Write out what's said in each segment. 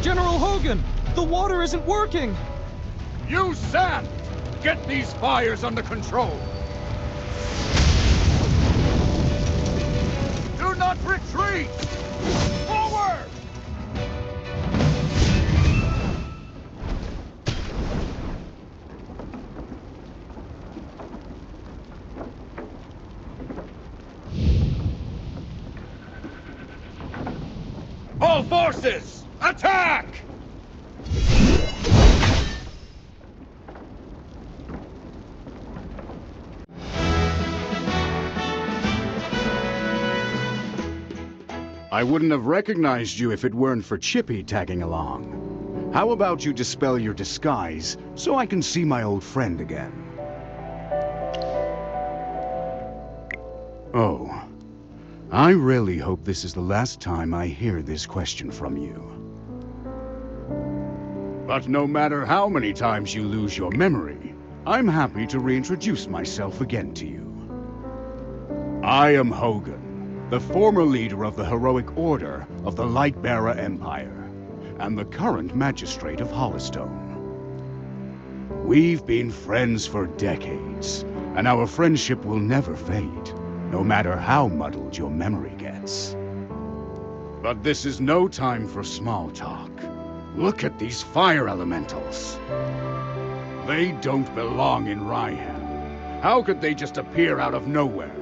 General Hogan! The water isn't working! Use sand! Get these fires under control! Do not retreat! Forward! All forces, attack! I wouldn't have recognized you if it weren't for Chippy tagging along. How about you dispel your disguise so I can see my old friend again? Oh. I really hope this is the last time I hear this question from you. But no matter how many times you lose your memory, I'm happy to reintroduce myself again to you. I am Hogan, the former leader of the heroic order of the Lightbearer Empire, and the current magistrate of Hollowstone. We've been friends for decades, and our friendship will never fade, no matter how muddled your memory gets. But this is no time for small talk. Look at these fire elementals. They don't belong in Rhyham. How could they just appear out of nowhere?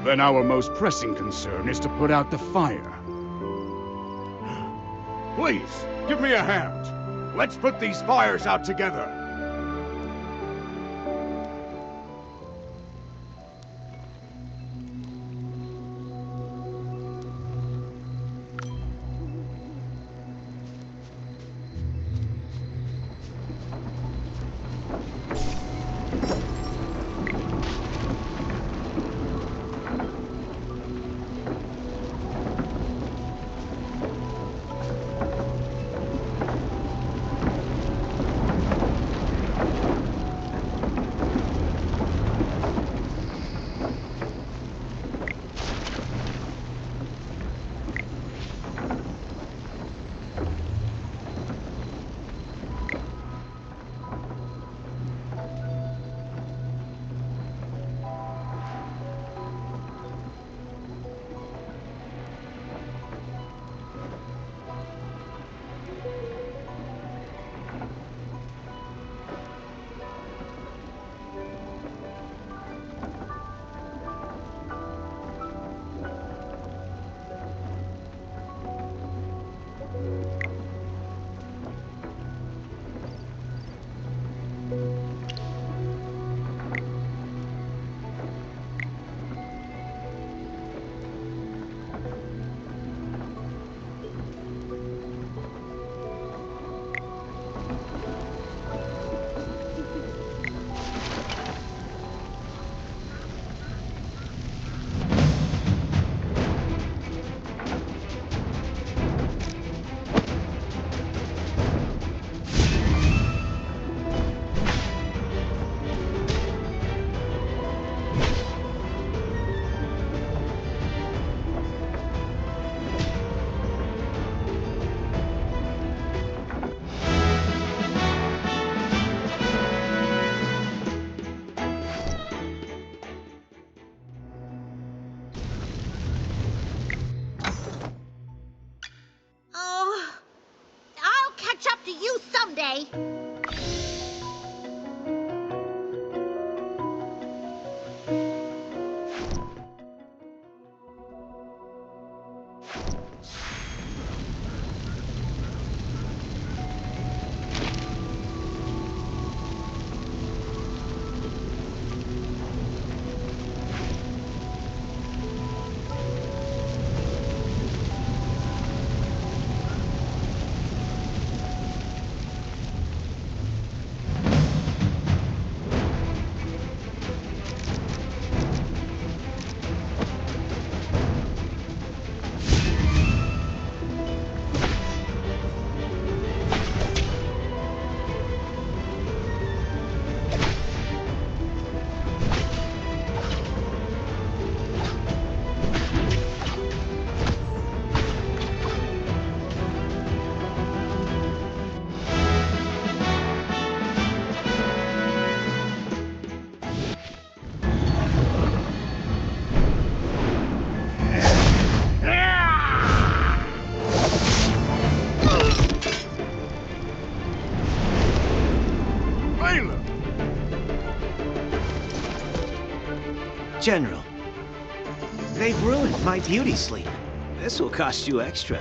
Then our most pressing concern is to put out the fire. Please, give me a hand. Let's put these fires out together. way. General, they've ruined my beauty sleep. This will cost you extra.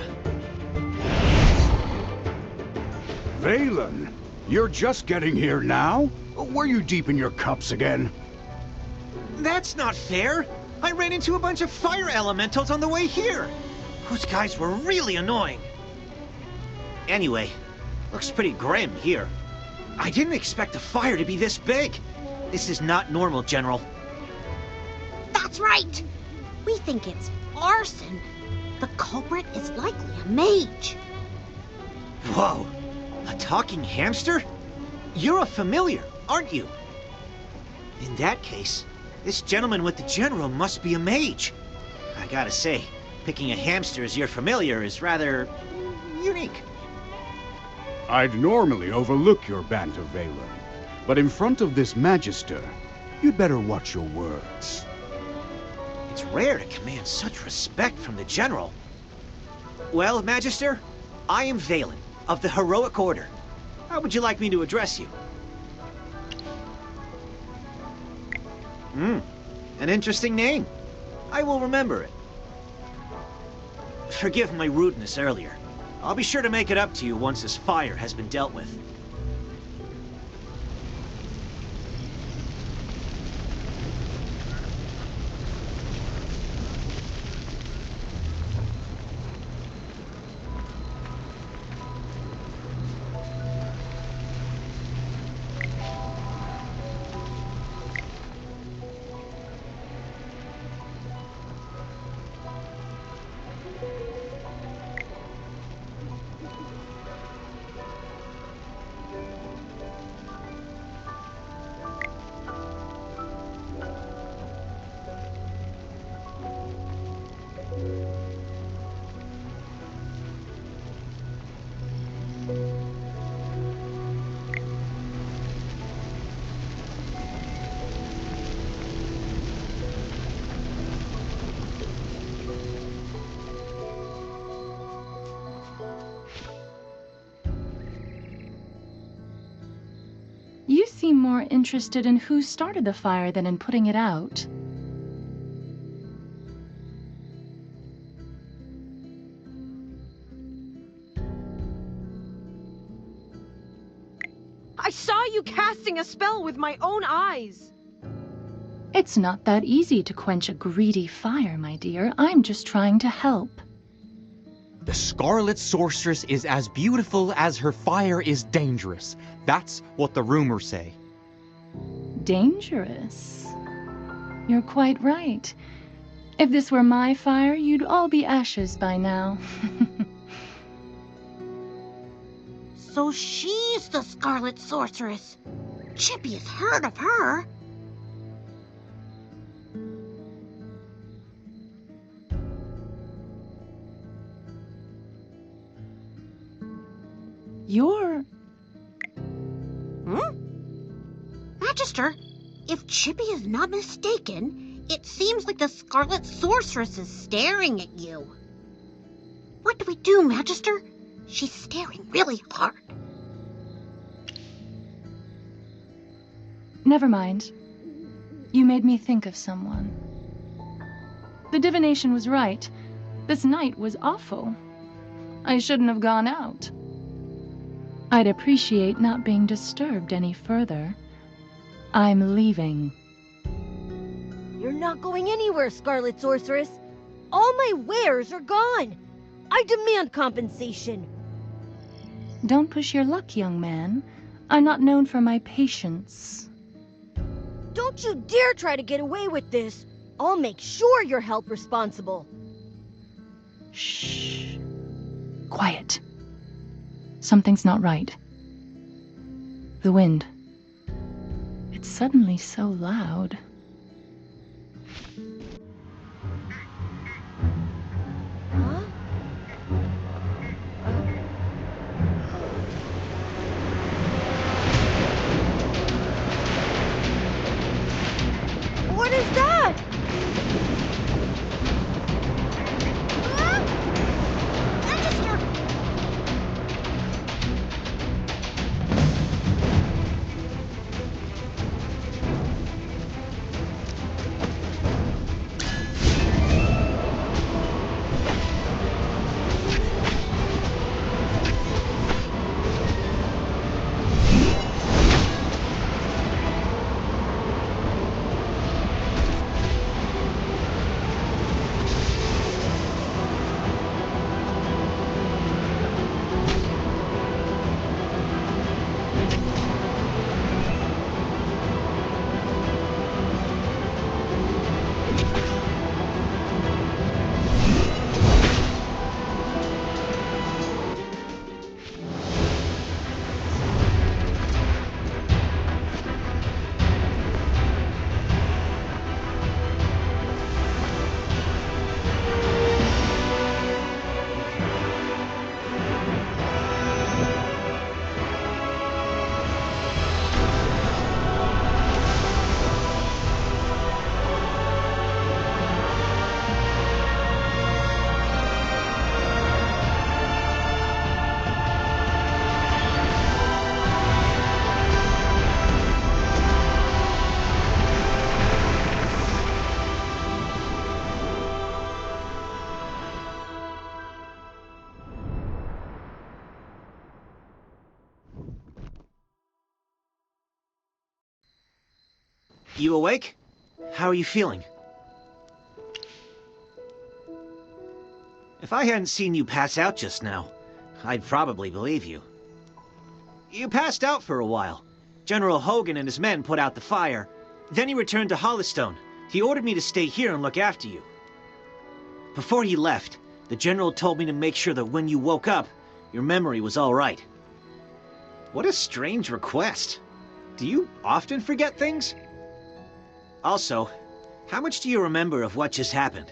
Valen, you're just getting here now? Were you deep in your cups again? That's not fair! I ran into a bunch of fire elementals on the way here! Those guys were really annoying. Anyway, looks pretty grim here. I didn't expect the fire to be this big. This is not normal, General. That's right. We think it's arson. The culprit is likely a mage. Whoa! A talking hamster? You're a familiar, aren't you? In that case, this gentleman with the general must be a mage. I gotta say, picking a hamster as your familiar is rather unique. I'd normally overlook your banter, Valen, but in front of this Magister, you'd better watch your words. It's rare to command such respect from the general. Well, Magister, I am Valen, of the Heroic Order. How would you like me to address you? An interesting name. I will remember it. Forgive my rudeness earlier. I'll be sure to make it up to you once this fire has been dealt with. You seem more interested in who started the fire than in putting it out. I saw you casting a spell with my own eyes! It's not that easy to quench a greedy fire, my dear. I'm just trying to help. The Scarlet Sorceress is as beautiful as her fire is dangerous. That's what the rumors say. Dangerous? You're quite right. If this were my fire, you'd all be ashes by now. So she's the Scarlet Sorceress. Chippy has heard of her. You're... Magister, if Chippy is not mistaken, it seems like the Scarlet Sorceress is staring at you. What do we do, Magister? She's staring really hard. Never mind. You made me think of someone. The divination was right. This night was awful. I shouldn't have gone out. I'd appreciate not being disturbed any further. I'm leaving. You're not going anywhere, Scarlet Sorceress. All my wares are gone. I demand compensation. Don't push your luck, young man. I'm not known for my patience. Don't you dare try to get away with this. I'll make sure you're held responsible. Shh. Quiet. Something's not right. The wind. It's suddenly so loud. Huh? What is that? Register! You awake? How are you feeling? If I hadn't seen you pass out just now, I'd probably believe you. You passed out for a while. General Hogan and his men put out the fire. Then he returned to Hollystone. He ordered me to stay here and look after you. Before he left, the General told me to make sure that when you woke up, your memory was all right. What a strange request. Do you often forget things? Also, how much do you remember of what just happened?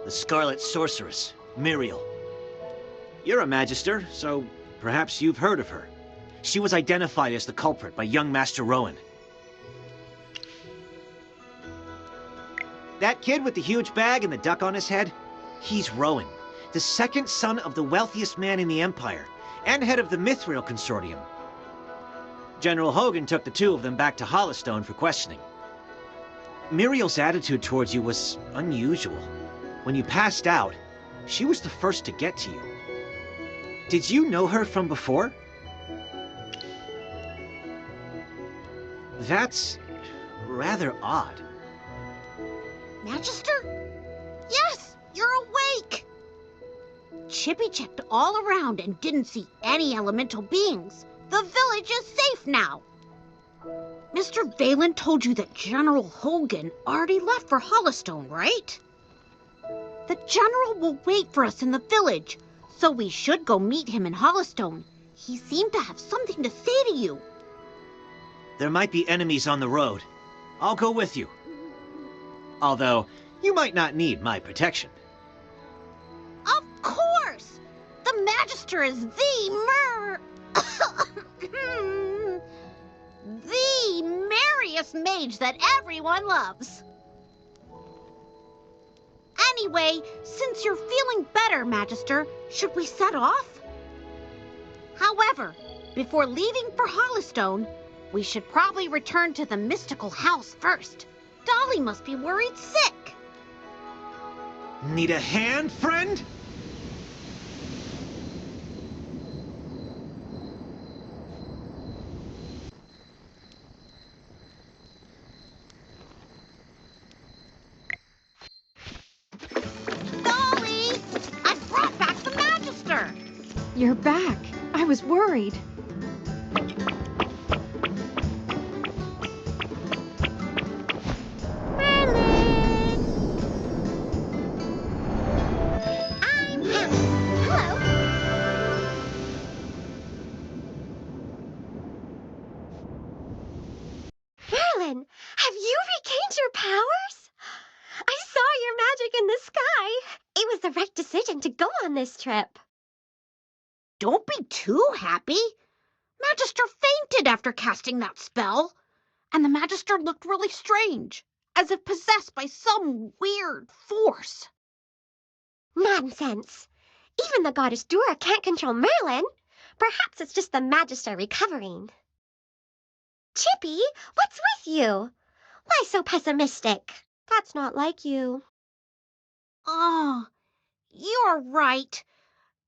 The Scarlet Sorceress, Muriel. You're a Magister, so perhaps you've heard of her. She was identified as the culprit by young Master Rowan. That kid with the huge bag and the duck on his head? He's Rowan, the second son of the wealthiest man in the Empire, and head of the Mithril Consortium. General Hogan took the two of them back to Hollystone for questioning. Muriel's attitude towards you was unusual. When you passed out, she was the first to get to you. Did you know her from before? That's rather odd. Magister? Yes, you're awake! Chippy checked all around and didn't see any elemental beings. The village is safe now. Mr. Valen told you that General Hogan already left for Hollystone, right? The General will wait for us in the village, so we should go meet him in Hollystone. He seemed to have something to say to you. There might be enemies on the road. I'll go with you. Although, you might not need my protection. Of course! The Magister is the merriest mage that everyone loves. Anyway, since you're feeling better, Magister, should we set off? However, Before leaving for Hollystone, we should probably return to the mystical house first. Dolly must be worried sick. Need a hand, friend? Dolly! I brought back the Magister! You're back. I was worried. I'm Hammy. Hello. Merlin, have you regained your powers? I saw your magic in the sky. It was the right decision to go on this trip. Don't be too happy. Magister fainted after casting that spell. And the Magister looked really strange, as if possessed by some weird force. Nonsense. Even the goddess Dura can't control Merlin. Perhaps it's just the Magister recovering. Chippy, what's with you? Why so pessimistic? That's not like you. Oh, you're right.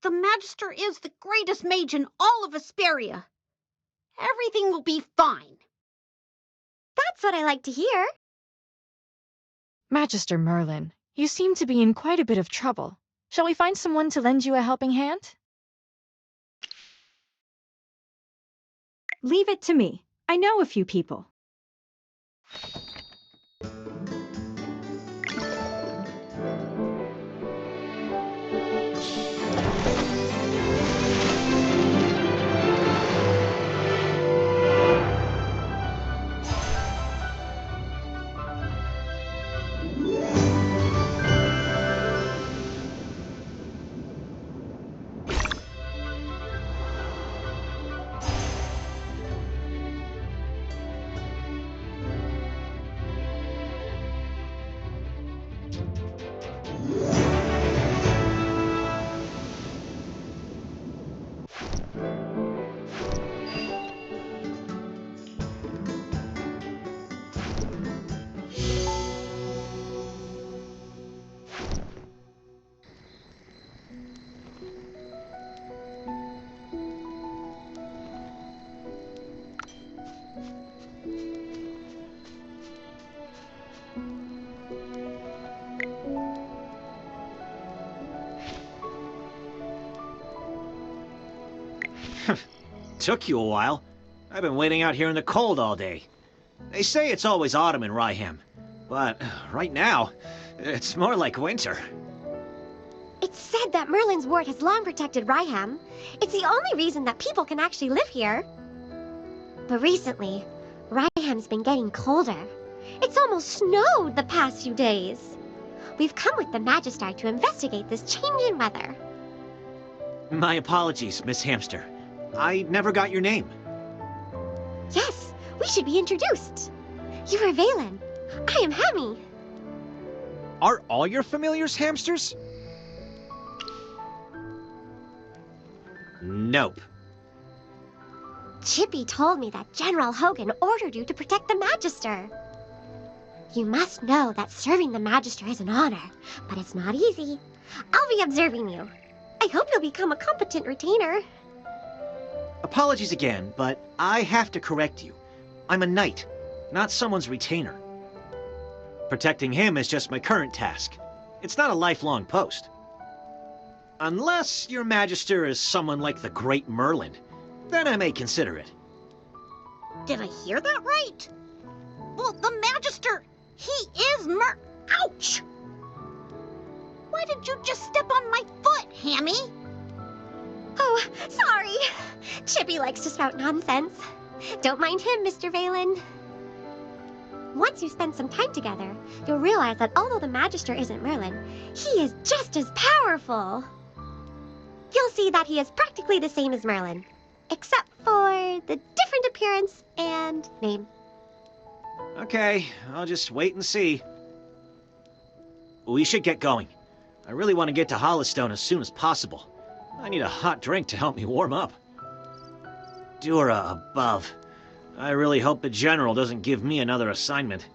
The Magister is the greatest mage in all of Aspiria. Everything will be fine. That's what I like to hear. Magister Merlin, you seem to be in quite a bit of trouble. Shall we find someone to lend you a helping hand? Leave it to me. I know a few people. Took you a while. I've been waiting out here in the cold all day. They say it's always autumn in Ryham, but right now, it's more like winter. It's said that Merlin's ward has long protected Ryham. It's the only reason that people can actually live here. But recently, Ryham's been getting colder. It's almost snowed the past few days. We've come with the Magister to investigate this change in weather. My apologies, Miss Hamster. I never got your name. Yes, we should be introduced. You are Valen. I am Hammy. Are all your familiars hamsters? Nope. Chippy told me that General Hogan ordered you to protect the Magister. You must know that serving the Magister is an honor, but it's not easy. I'll be observing you. I hope you'll become a competent retainer. Apologies again, but I have to correct you. I'm a knight, not someone's retainer. Protecting him is just my current task. It's not a lifelong post. Unless your Magister is someone like the Great Merlin, then I may consider it. Did I hear that right? Well, the Magister, he is Ouch! Why did you just step on my foot, Hammy? Oh, sorry. Chippy likes to spout nonsense. Don't mind him, Mr. Valen. Once you spend some time together, you'll realize that although the Magister isn't Merlin, he is just as powerful. You'll see that he is practically the same as Merlin, except for the different appearance and name. Okay, I'll just wait and see. We should get going. I really want to get to Hollystone as soon as possible. I need a hot drink to help me warm up. Dura above. I really hope the General doesn't give me another assignment.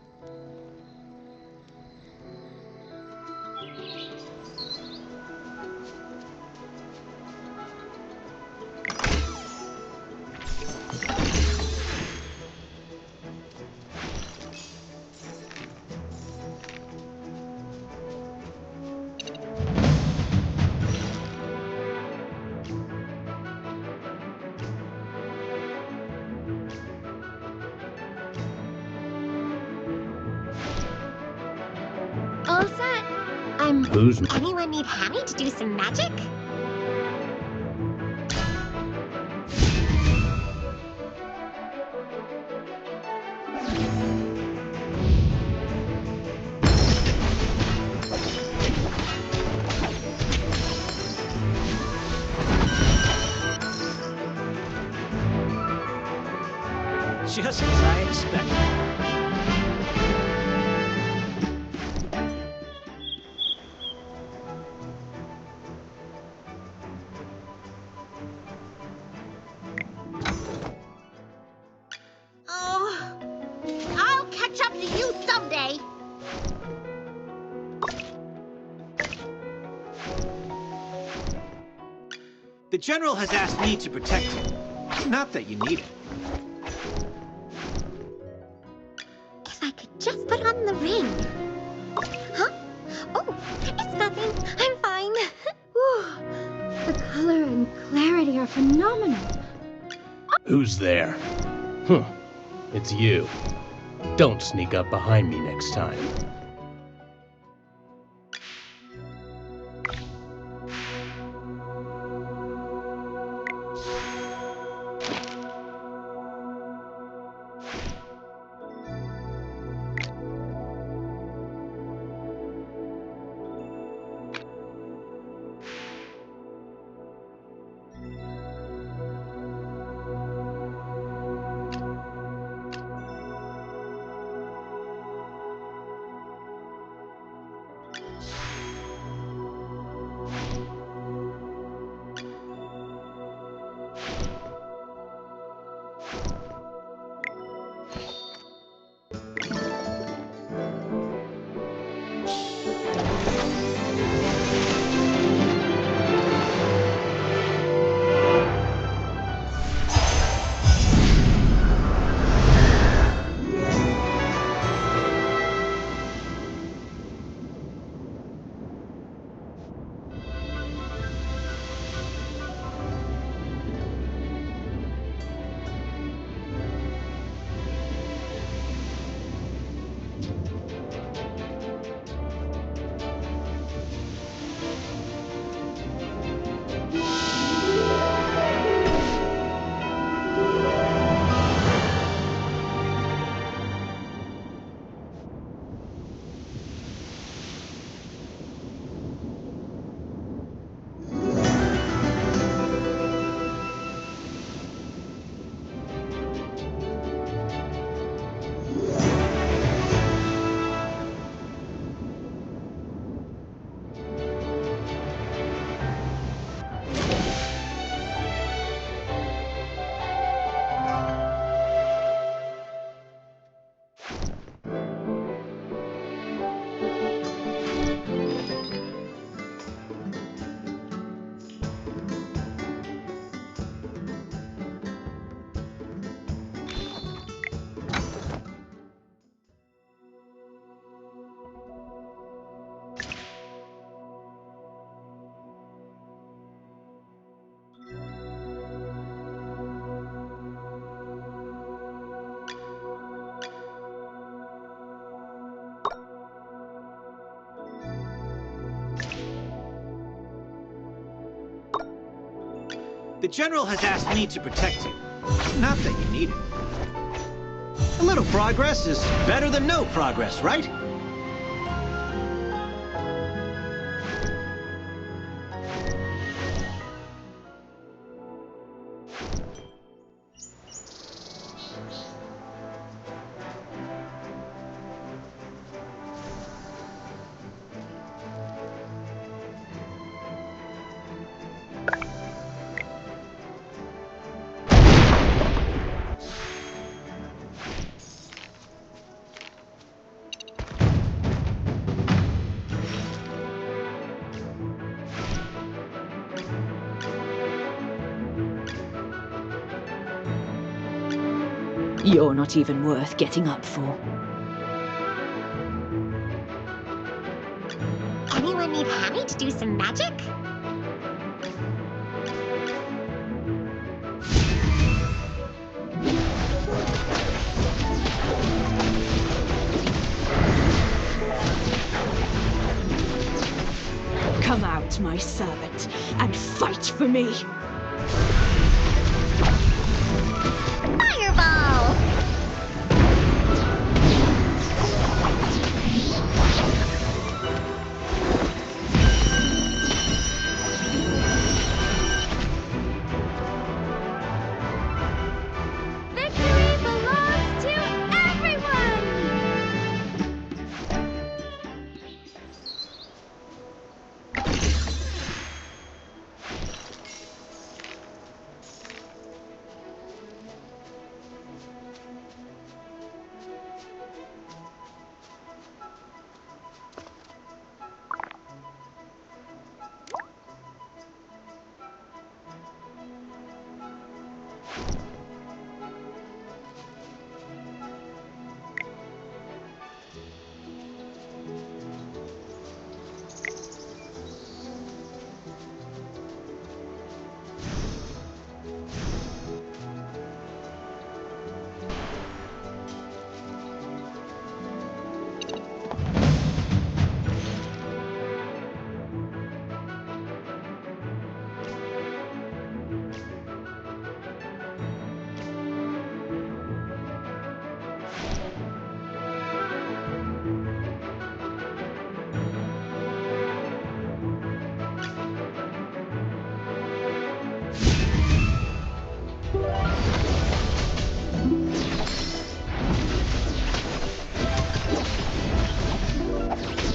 All set. Who's... Anyone need Hammy to do some magic? Just as I expected. Oh, I'll catch up to you someday. The General has asked me to protect you. Not that you need it. If I could just put on the ring. Huh? Oh, it's nothing. I'm fine. Whew. The color and clarity are phenomenal. Who's there? Huh. It's you. Don't sneak up behind me next time. The General has asked me to protect you. Not that you need it. A little progress is better than no progress, right? You're not even worth getting up for. Anyone need Hammy to do some magic? Come out, my servant, and fight for me! Fireball! Victory belongs to everyone!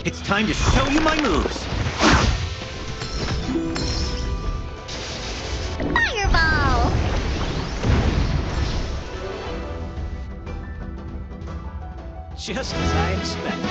It's time to show you my moves! Fireball! Just as I expected.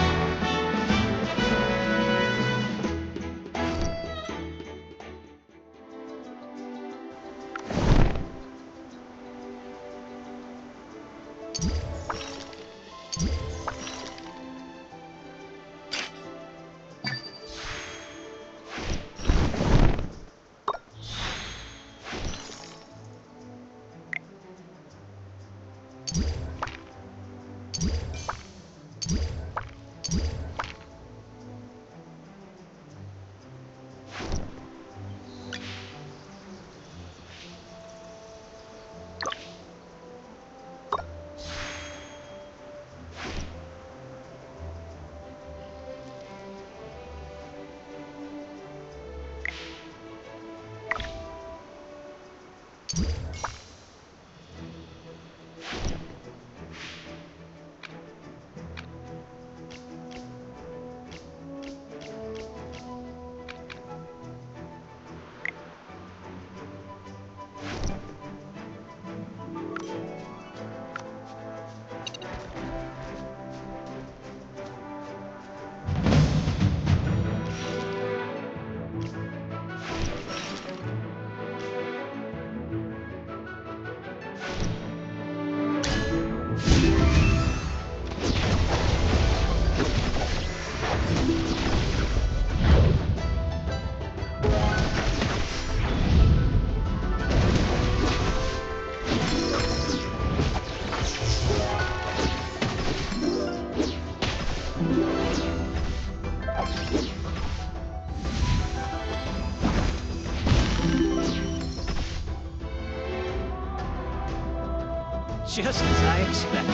Just as I expected.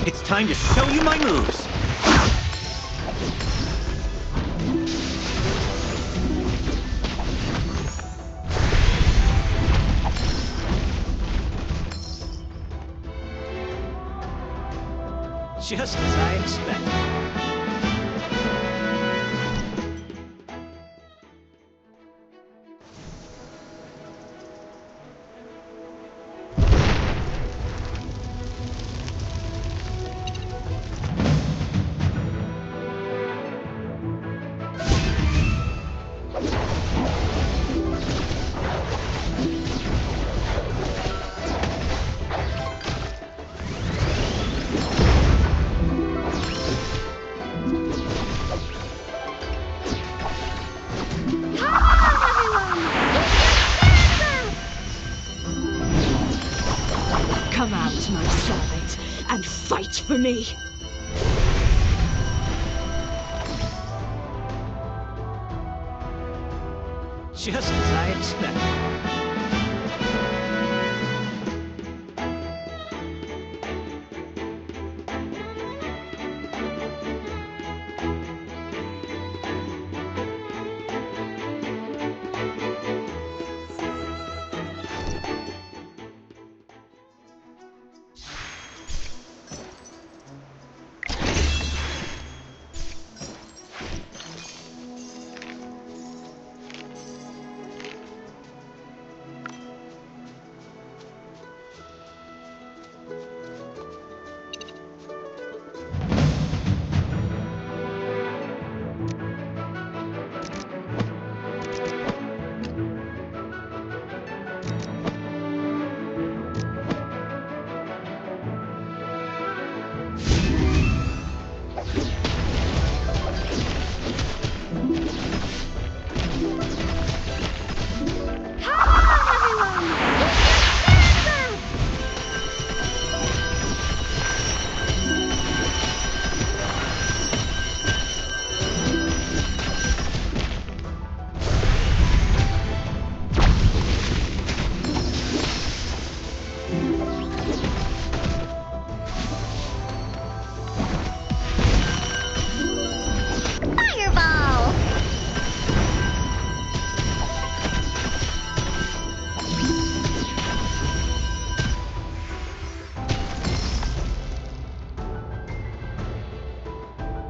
It's time to show you my moves! Just as I expected. Come out, my servant, and fight for me! Just as I expected.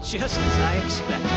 Just as I expected.